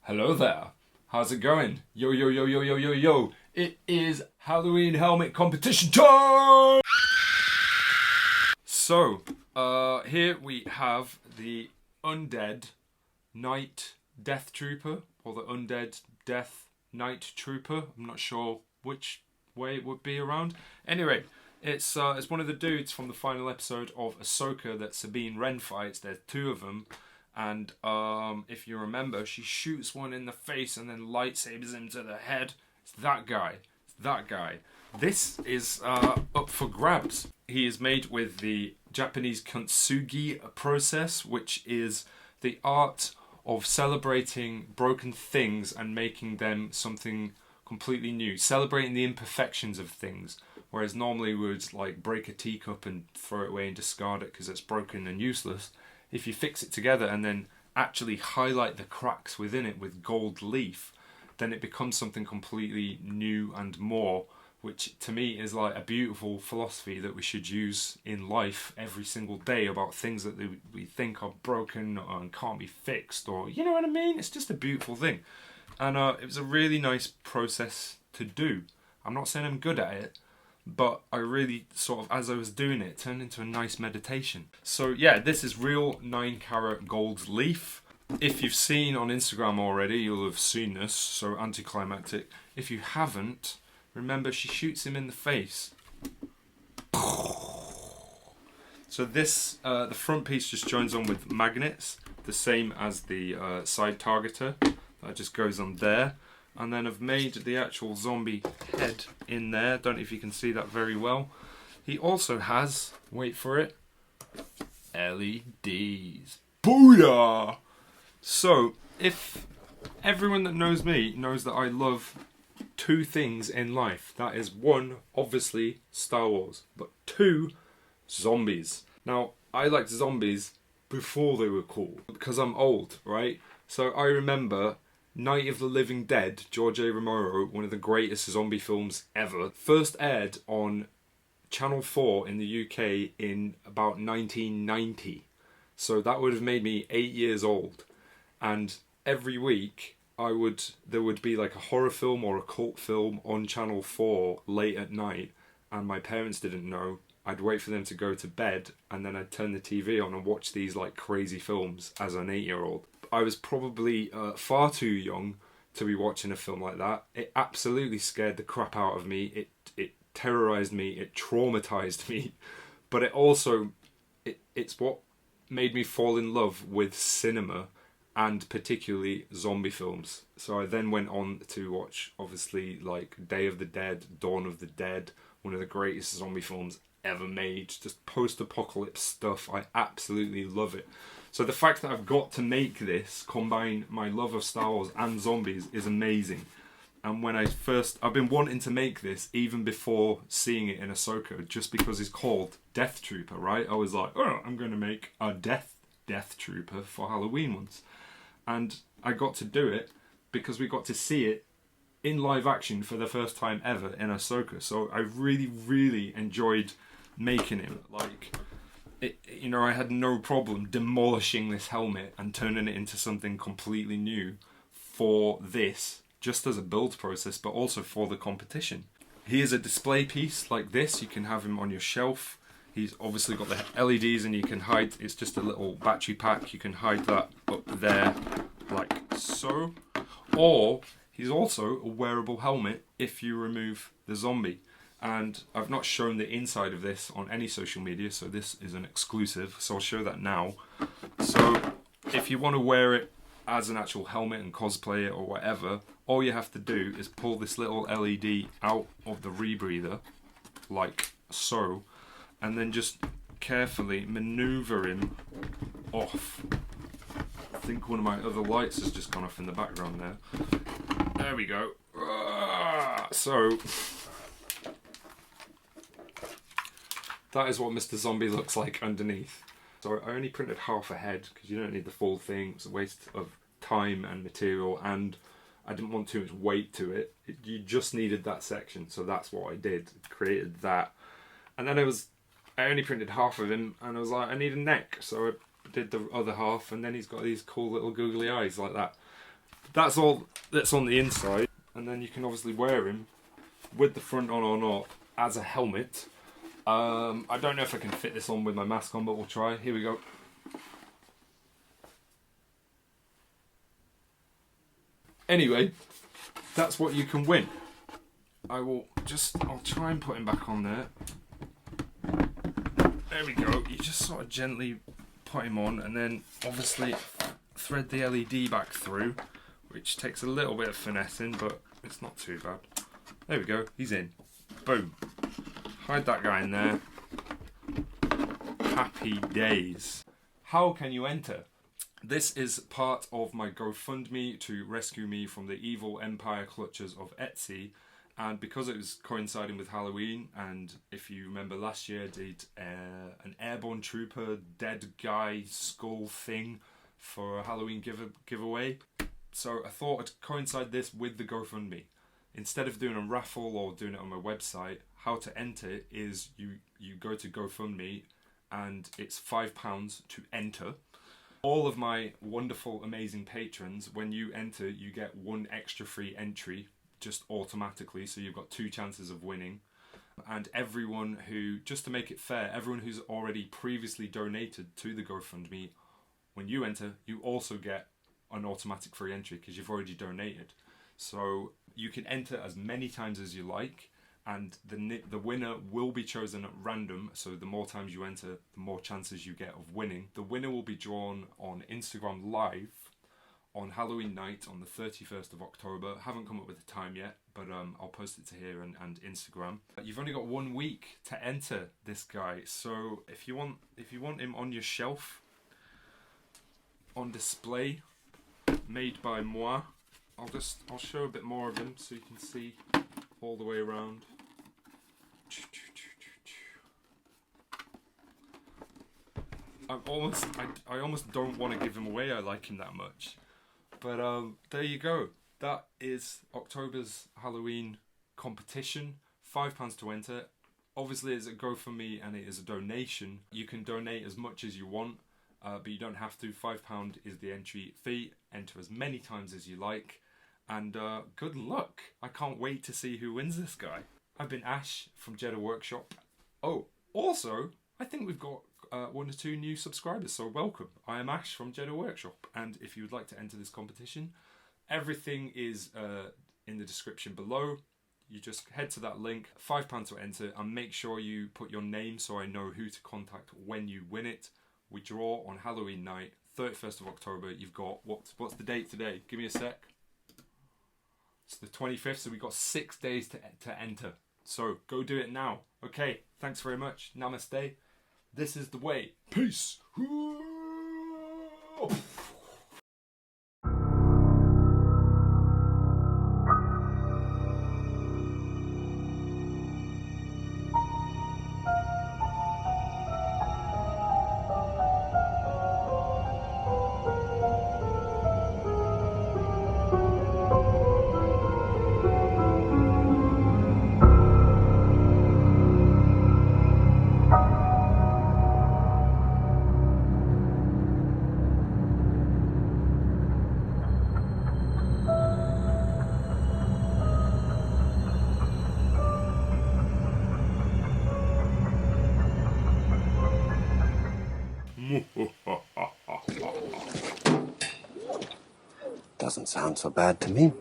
Hello there. How's it going? Yo, yo, yo, yo, yo, yo, yo. It is Halloween helmet competition time! So, here we have the Undead Night Death Trooper, or the Undead Death Night Trooper. I'm not sure which way it would be around. Anyway, it's one of the dudes from the final episode of Ahsoka that Sabine Wren fights. There's two of them. And if you remember, she shoots one in the face and then lightsabers him to the head. It's that guy. This is up for grabs. He is made with the Japanese kintsugi process, which is the art of celebrating broken things and making them something completely new. Celebrating the imperfections of things. Whereas normally we would like break a teacup and throw it away and discard it because it's broken and useless. If you fix it together and then actually highlight the cracks within it with gold leaf, then it becomes something completely new and more, which to me is like a beautiful philosophy that we should use in life every single day about things that we think are broken and can't be fixed, or you know what I mean? It's just a beautiful thing. And it was a really nice process to do. I'm not saying I'm good at it, but I really sort of, as I was doing it, turned into a nice meditation. So yeah, this is real 9-carat gold leaf. If you've seen on Instagram already, you'll have seen this, so anticlimactic. If you haven't, remember she shoots him in the face. So this, the front piece just joins on with magnets, the same as the side targeter. That just goes on there. And then I've made the actual zombie head in there. Don't know if you can see that very well. He also has, wait for it, LEDs. Booyah! So, if everyone that knows me knows that I love two things in life. That is one, obviously, Star Wars. But two, zombies. Now, I liked zombies before they were cool. Because I'm old, right? So I remember Night of the Living Dead, George A. Romero, one of the greatest zombie films ever, first aired on Channel 4 in the UK in about 1990. So that would have made me 8 years old. And every week there would be like a horror film or a cult film on Channel 4 late at night, and my parents didn't know. I'd wait for them to go to bed, and then I'd turn the TV on and watch these like crazy films as an 8-year-old. I was probably far too young to be watching a film like that. It absolutely scared the crap out of me. It terrorized me. It traumatized me. But it also, it's what made me fall in love with cinema, and particularly zombie films. So I then went on to watch, obviously, like Day of the Dead, Dawn of the Dead, one of the greatest zombie films ever made. Just post-apocalypse stuff. I absolutely love it. So the fact that I've got to make this, combine my love of Star Wars and zombies, is amazing. And when I've been wanting to make this even before seeing it in Ahsoka, just because it's called Death Trooper, right? I was like, oh, I'm going to make a Death Trooper for Halloween once. And I got to do it because we got to see it in live action for the first time ever in Ahsoka. So I really, really enjoyed making it. Like, I had no problem demolishing this helmet and turning it into something completely new for this, just as a build process, but also for the competition. He is a display piece like this. You can have him on your shelf. He's obviously got the LEDs, and you can hide, it's just a little battery pack. You can hide that up there like so. Or he's also a wearable helmet if you remove the zombie. And I've not shown the inside of this on any social media, so this is an exclusive, so I'll show that now. So if you want to wear it as an actual helmet and cosplay it or whatever, all you have to do is pull this little LED out of the rebreather, like so, and then just carefully maneuver him off. I think one of my other lights has just gone off in the background there. There we go. So that is what Mr. Zombie looks like underneath. So I only printed half a head because you don't need the full thing. It's a waste of time and material, and I didn't want too much weight to it. You just needed that section, so that's what I did. Created that. And then I only printed half of him, and I was like, I need a neck. So I did the other half, and then he's got these cool little googly eyes like that. that's all that's on the inside. And then you can obviously wear him with the front on or not as a helmet. I don't know if I can fit this on with my mask on, but we'll try. Here we go. Anyway, that's what you can win. I'll try and put him back on there. There we go. You just sort of gently put him on, and then obviously thread the LED back through, which takes a little bit of finessing, but it's not too bad. There we go. He's in. Boom. Hide that guy in there. Happy days. How can you enter? This is part of my GoFundMe to rescue me from the evil empire clutches of Etsy. And because it was coinciding with Halloween, and if you remember last year I did an airborne trooper dead guy skull thing for a Halloween giveaway. So I thought I'd coincide this with the GoFundMe. Instead of doing a raffle or doing it on my website, how to enter is you go to GoFundMe and it's £5 to enter. All of my wonderful, amazing patrons, when you enter, you get one extra free entry just automatically, so you've got 2 chances of winning. And everyone who, just to make it fair, everyone who's already previously donated to the GoFundMe, when you enter, you also get an automatic free entry because you've already donated. So you can enter as many times as you like, and the winner will be chosen at random. So the more times you enter, the more chances you get of winning. The winner will be drawn on Instagram Live on Halloween night on the 31st of October. Haven't come up with a time yet, but I'll post it to here and Instagram. You've only got 1 week to enter this guy, so if you want him on your shelf, on display, made by moi, I'll show a bit more of him so you can see all the way around. I almost don't want to give him away. I like him that much. But there you go. That is October's Halloween competition. £5 to enter. Obviously it's a GoFundMe and it is a donation. You can donate as much as you want, but you don't have to. £5 is the entry fee. Enter as many times as you like. And good luck. I can't wait to see who wins this guy. I've been Ash from Jedha Workshop. Oh, also, I think we've got 1 or 2 new subscribers, so welcome. I am Ash from Jedha Workshop, and if you would like to enter this competition, everything is in the description below. You just head to that link, £5 to enter, and make sure you put your name so I know who to contact when you win it. We draw on Halloween night, 31st of October. You've got, what's the date today? Give me a sec. It's the 25th, so we've got 6 days to enter. So go do it now. Okay, thanks very much. Namaste. This is the way. Peace. Doesn't sound so bad to me.